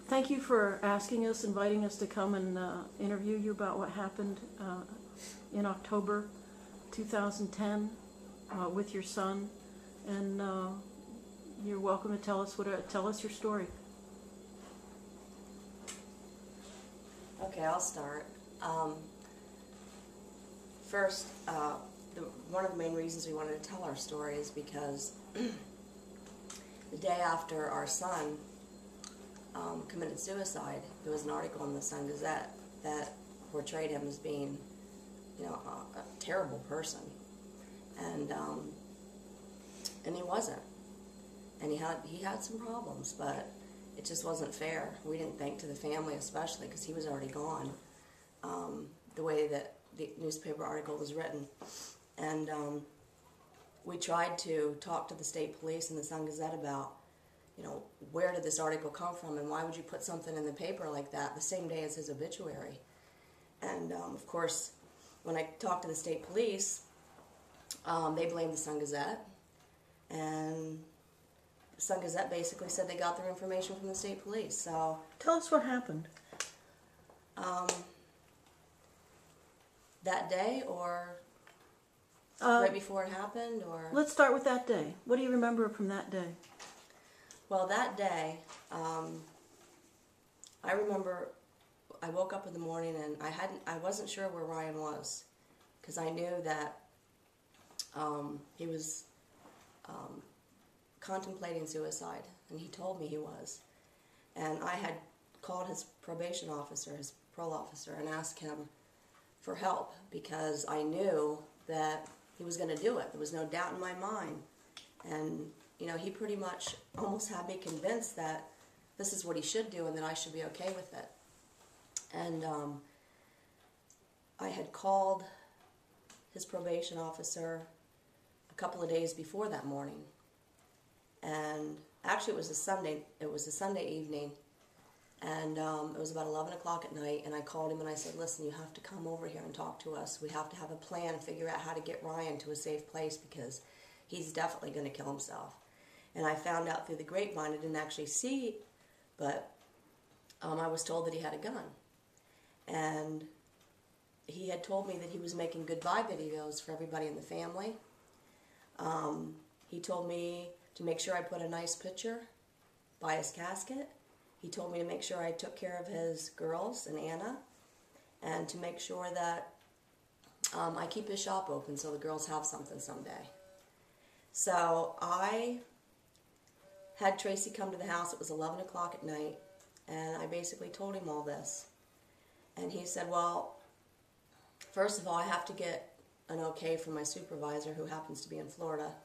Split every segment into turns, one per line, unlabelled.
Thank you for asking us, inviting us to come and interview you about what happened in October 2010 with your son. And you're welcome to tell us your story.
Okay, I'll start. First, one of the main reasons we wanted to tell our story is because the day after our son committed suicide, there was an article in the Sun Gazette that portrayed him as being, a terrible person, and he wasn't, and he had some problems, but it just wasn't fair. We didn't think to the family, especially because he was already gone, the way that the newspaper article was written. And we tried to talk to the state police and the Sun Gazette about, where did this article come from and why would you put something in the paper like that the same day as his obituary? And of course, when I talked to the state police, they blamed the Sun Gazette, and the Sun Gazette basically said they got their information from the state police. So
tell us what happened.
That day, or right before it happened, or...
Let's start with that day. What do you remember from that day?
Well, that day, I remember I woke up in the morning and I wasn't sure where Ryan was, because I knew that he was contemplating suicide, and he told me he was. And I had called his probation officer, his parole officer, and asked him for help, because I knew that he was going to do it. There was no doubt in my mind. And he pretty much almost had me convinced that this is what he should do and that I should be okay with it. And I had called his probation officer a couple of days before that morning. And actually it was a Sunday evening, and it was about 11 o'clock at night, and I called him and I said, listen, you have to come over here and talk to us. We have to have a plan and figure out how to get Ryan to a safe place, because he's definitely going to kill himself. And I found out through the grapevine, I didn't actually see, but I was told that he had a gun. And he had told me that he was making goodbye videos for everybody in the family. He told me to make sure I put a nice picture by his casket. He told me to make sure I took care of his girls and Anna, and to make sure that I keep his shop open so the girls have something someday. So I had Tracy come to the house. It was 11 o'clock at night, and I basically told him all this. And he said, well, first of all, I have to get an okay from my supervisor, who happens to be in Florida.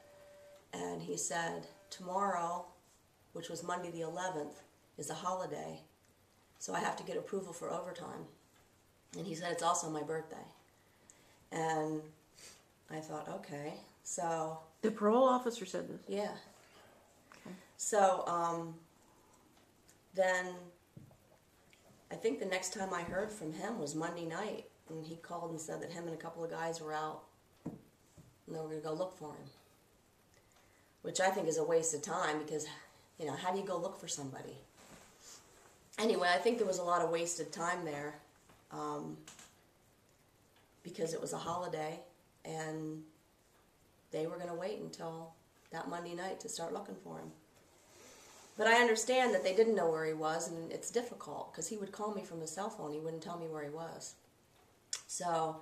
And he said, tomorrow, which was Monday the 11th, is a holiday, so I have to get approval for overtime. And he said, it's also my birthday. And I thought, okay, so...
The parole officer said this?
Yeah.
Okay.
So, then, I think the next time I heard from him was Monday night, and he called and said that him and a couple of guys were out, and they were going to go look for him. Which I think is a waste of time, because, how do you go look for somebody? Anyway, I think there was a lot of wasted time there, because it was a holiday, and they were going to wait until that Monday night to start looking for him. But I understand that they didn't know where he was, and it's difficult, because he would call me from his cell phone. He wouldn't tell me where he was. So,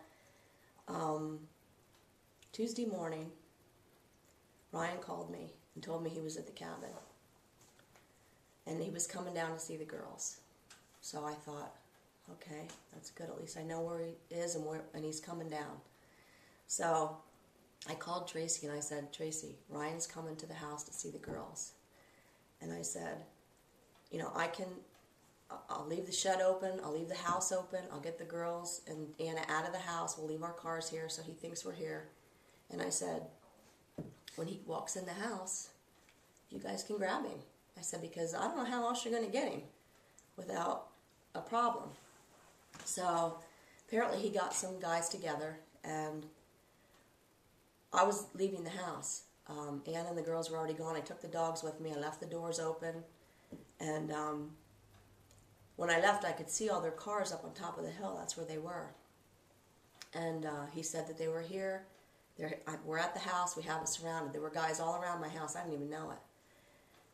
Tuesday morning, Ryan called me and told me he was at the cabin, and he was coming down to see the girls. So I thought, okay, that's good. At least I know where he is and he's coming down. So I called Tracy and I said, Tracy, Ryan's coming to the house to see the girls. And I said, I'll leave the shed open, I'll leave the house open, I'll get the girls and Anna out of the house, we'll leave our cars here so he thinks we're here. And I said, when he walks in the house, you guys can grab him. I said, because I don't know how else you're going to get him without a problem. So apparently he got some guys together, and I was leaving the house. Anna and the girls were already gone. I took the dogs with me. I left the doors open, and when I left, I could see all their cars up on top of the hill. That's where they were. And he said that they were here. We're at the house. We have it surrounded. There were guys all around my house. I didn't even know it.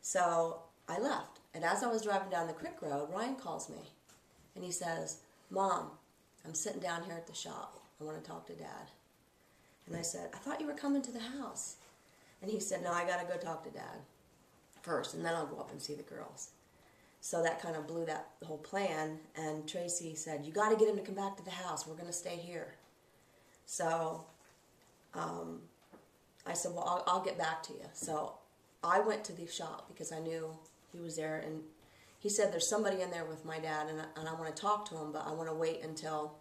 So I left. And as I was driving down the Crick Road, Ryan calls me. And he says, Mom, I'm sitting down here at the shop. I want to talk to Dad. And I said, I thought you were coming to the house. And he said, no, I got to go talk to Dad first, and then I'll go up and see the girls. So that kind of blew the whole plan. And Tracy said, you got to get him to come back to the house. We're going to stay here. So I said, well, I'll get back to you. So I went to the shop because I knew he was there. And he said, there's somebody in there with my dad, and I want to talk to him, but I want to wait until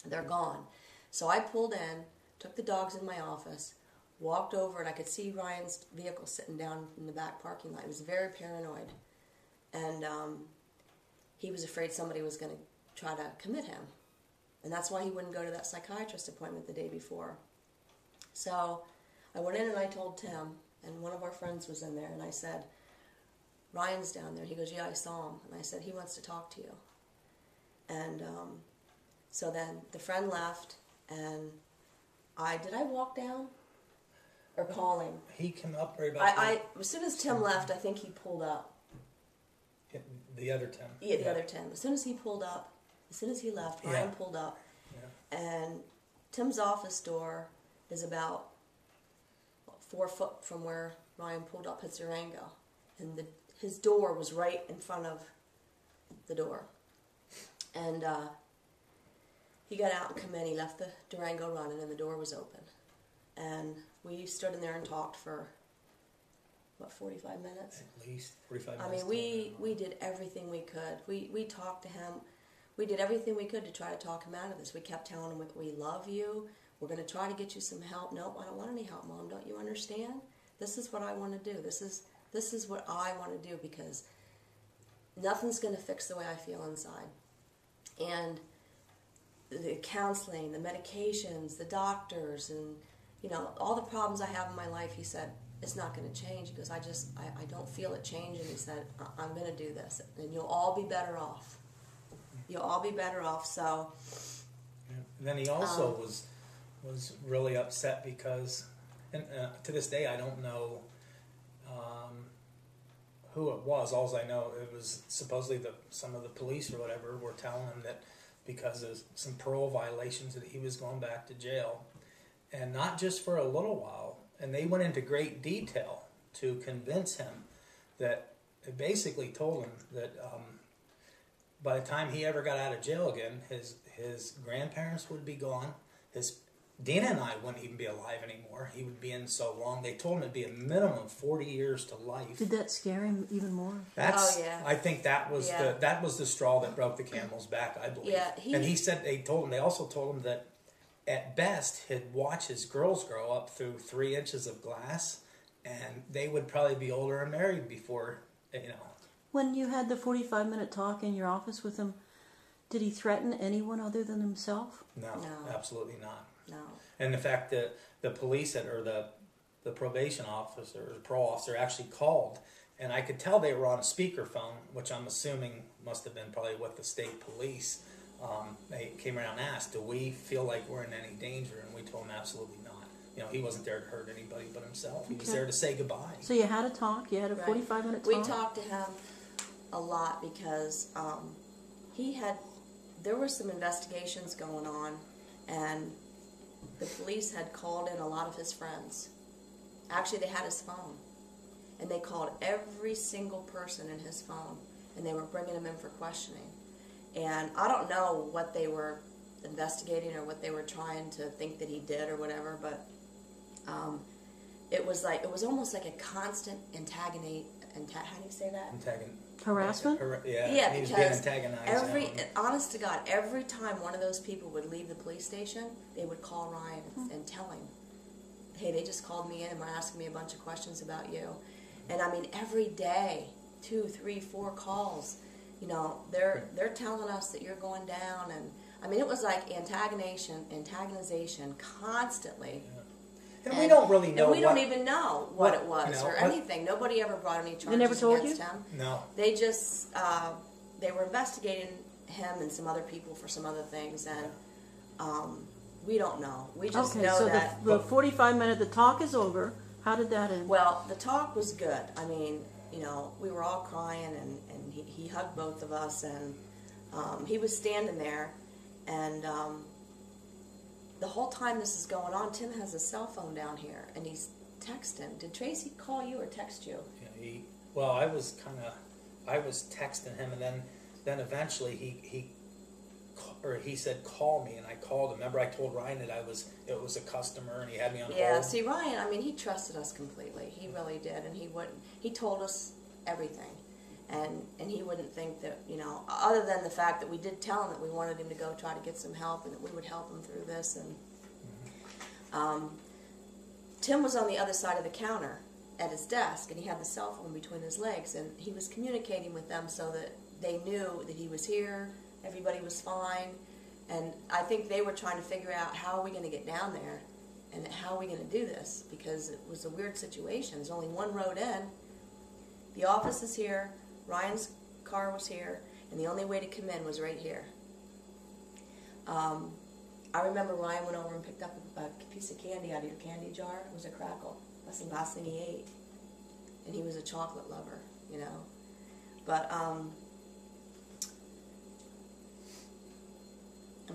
they're gone. So I pulled in, took the dogs in my office, walked over, and I could see Ryan's vehicle sitting down in the back parking lot. He was very paranoid. And he was afraid somebody was going to try to commit him. And that's why he wouldn't go to that psychiatrist appointment the day before. So I went in and I told Tim, and one of our friends was in there, and I said, Ryan's down there. He goes, yeah, I saw him. And I said, he wants to talk to you. And so then the friend left, and did I walk down or call him?
He came up right about
as soon as Tim left, I think he pulled up.
the other Tim.
Yeah, the other Tim. As soon as he pulled up, as soon as he left, Ryan pulled up.
Yeah.
And Tim's office door is about 4 foot from where Ryan pulled up his Durango. And his door was right in front of the door. And he got out and come in. He left the Durango running, and the door was open. And we stood in there and talked for, 45 minutes?
At least 45
I
minutes.
mean, we did everything we could. We talked to him. We did everything we could to try to talk him out of this. We kept telling him, we love you. We're going to try to get you some help. Nope, I don't want any help, Mom. Don't you understand? This is what I want to do. This is what I want to do, because nothing's going to fix the way I feel inside. And the counseling, the medications, the doctors, and all the problems I have in my life, he said, it's not going to change. He goes, I don't feel it changing. He said, I'm going to do this, and you'll all be better off. You'll all be better off. So.
Yeah. And then he also was really upset because, and to this day, I don't know who it was. All I know, it was supposedly some of the police or whatever were telling him that because of some parole violations that he was going back to jail, and not just for a little while. And they went into great detail to convince him that it basically told him that by the time he ever got out of jail again, his grandparents would be gone. Dana and I wouldn't even be alive anymore. He would be in so long. They told him it'd be a minimum of 40 years to life.
Did that scare him even more?
I think that was the straw that broke the camel's back, I believe.
Yeah,
and he said they also told him that at best he'd watch his girls grow up through 3 inches of glass, and they would probably be older and married before,
When you had the 45-minute talk in your office with him, did he threaten anyone other than himself?
No, absolutely not.
No.
And the fact that the police or the probation officer or the parole officer actually called, and I could tell they were on a speakerphone, which I'm assuming must have been probably with the state police. They came around and asked, do we feel like we're in any danger? And we told them absolutely not. He wasn't there to hurt anybody but himself. He was there to say goodbye.
So you had a talk. You had a 45-minute talk.
We talked to him a lot because there were some investigations going on, and the police had called in a lot of his friends. Actually, they had his phone, and they called every single person in his phone, and they were bringing him in for questioning. And I don't know what they were investigating or what they were trying to think that he did or whatever, but it was almost like a constant how do you say that?
Harassment?
Yeah,
he was
because
being antagonized.
honest to God, every time one of those people would leave the police station, they would call Ryan and tell him, hey, they just called me in and were asking me a bunch of questions about you. And I mean, every day, 2, 3, 4 calls, they're telling us that you're going down. And I mean, it was like antagonization constantly.
Yeah. And we don't really know.
And we don't even know what it was or anything. Nobody ever brought any charges
They never told
against
you?
him.
No.
They just they were investigating him and some other people for some other things, and we don't know. We just
Okay,
know
so
that.
the 45-minute, the talk is over. How did that end?
Well, the talk was good. I mean, you know, we were all crying, and he hugged both of us, and he was standing there, and the whole time this is going on, Tim has a cell phone down here, and he's texting. Did Tracy call you or text you?
Yeah, I was texting him, and then eventually he said call me, and I called him. Remember, I told Ryan that it was a customer, and he had me on hold.
Yeah. See, Ryan, I mean, he trusted us completely. He really did, and he told us everything, and he wouldn't think that, you know, other than the fact that we did tell him that we wanted him to go try to get some help, and that we would help him through this, and Tim was on the other side of the counter at his desk, and he had the cell phone between his legs, and he was communicating with them so that they knew that he was here, everybody was fine, and I think they were trying to figure out, how are we going to get down there, and how are we going to do this, because it was a weird situation. There's only one road in, the office is here, Ryan's car was here, and the only way to come in was right here. I remember Ryan went over and picked up a piece of candy out of your candy jar. It was a crackle. That's the last thing he ate. And he was a chocolate lover, you know. But I'm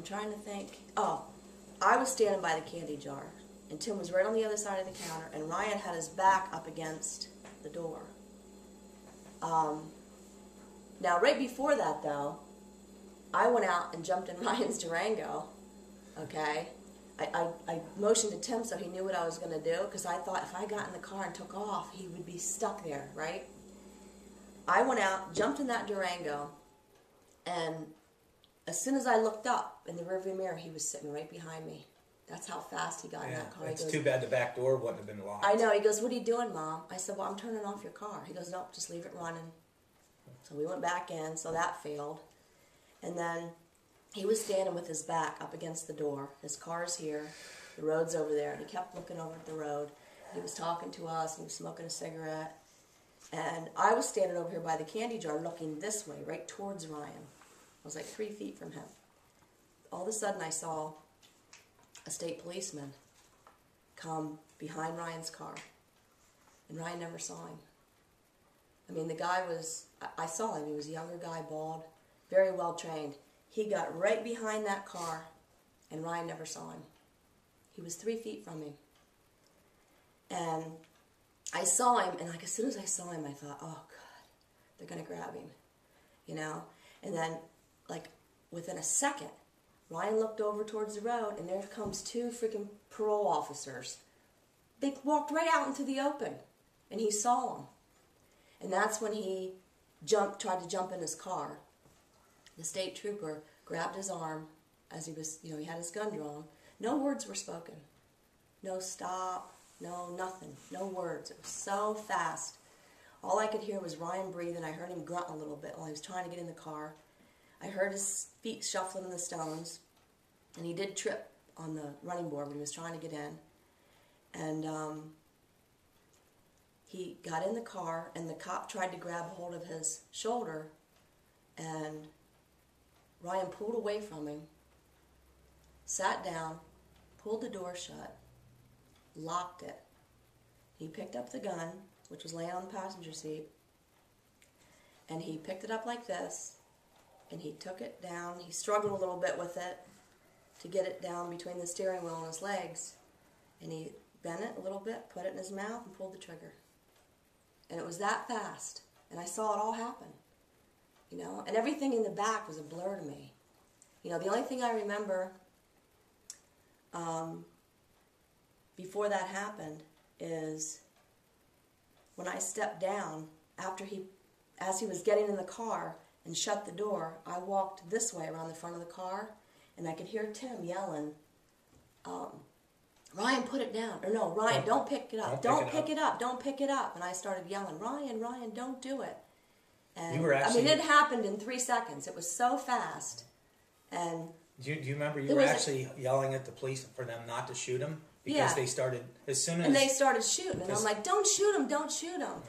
trying to think. Oh, I was standing by the candy jar, and Tim was right on the other side of the counter, and Ryan had his back up against the door. Now, right before that, though, I went out and jumped in Ryan's Durango. Okay, I motioned to Tim so he knew what I was going to do, because I thought if I got in the car and took off, he would be stuck there, right? I went out, jumped in that Durango, and as soon as I looked up in the rearview mirror, he was sitting right behind me. That's how fast he got in that car.
It's too bad the back door wouldn't have been locked.
I know. He goes, "What are you doing, Mom?" I said, "Well, I'm turning off your car." He goes, "Nope, just leave it running." So we went back in, so that failed. And then he was standing with his back up against the door. His car's here, the road's over there, and he kept looking over at the road. He was talking to us, and he was smoking a cigarette. And I was standing over here by the candy jar looking this way, right towards Ryan. I was like 3 feet from him. All of a sudden I saw a state policeman come behind Ryan's car. And Ryan never saw him. I mean, the guy was, I saw him, he was a younger guy, bald, very well trained. He got right behind that car, and Ryan never saw him. He was 3 feet from him. And I saw him, and like as soon as I saw him, I thought, oh God, they're going to grab him, you know? And then, like, within a second, Ryan looked over towards the road, and there comes 2 freaking parole officers. They walked right out into the open, and he saw them. And that's when he tried to jump in his car. The state trooper grabbed his arm as he was, you know, he had his gun drawn. No words were spoken. No stop, no nothing, no words. It was so fast. All I could hear was Ryan breathing. I heard him grunt a little bit while he was trying to get in the car. I heard his feet shuffling in the stones, and he did trip on the running board when he was trying to get in. And he got in the car, and the cop tried to grab hold of his shoulder, and Ryan pulled away from him, sat down, pulled the door shut, locked it. He picked up the gun, which was laying on the passenger seat, and he picked it up like this, and he took it down. He struggled a little bit with it to get it down between the steering wheel and his legs, and he bent it a little bit, put it in his mouth, and pulled the trigger. And it was that fast, and I saw it all happen, you know, and everything in the back was a blur to me. You know, the only thing I remember before that happened is when I stepped down, as he was getting in the car and shut the door, I walked this way around the front of the car, and I could hear Tim yelling, Ryan, put it down. Or no, Ryan, don't pick it up. Don't pick it up. Don't pick it up. And I started yelling, Ryan, don't do it. And
you were actually,
I mean, it happened in 3 seconds. It was so fast. And
do you remember you were actually yelling at the police for them not to shoot him? Because they started, as soon as...
And they started shooting. And I'm like, don't shoot him, don't shoot him.